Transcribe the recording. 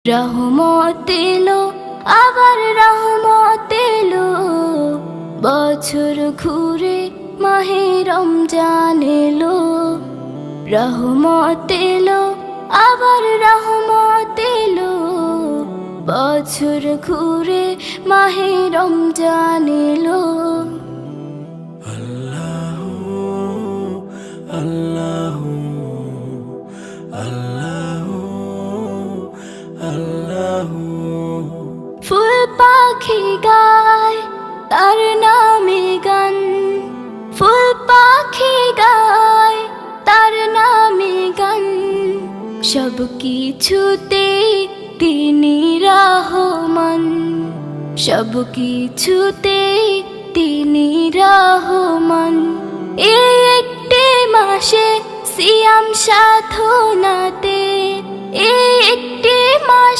রহমত এলো, আবার রহমত এলো, বছর ঘুরে মাহে রমজান এলো। রহমত এলো, আবার রহমত এলো, বছর ঘুরে মাহে রমজান এলো। আল্লাহু আল্লাহু আল্লাহু আল্লাহু। ফুল পাখি গায় তার নামে গান, ফুল পাখি গায় তার নামে গান, সব কিছুতে তিনি রহমান, সব কিছুতে তিনি রহমান। এই একটি মাসে সিয়াম সাধনাতে, এই একটি মাস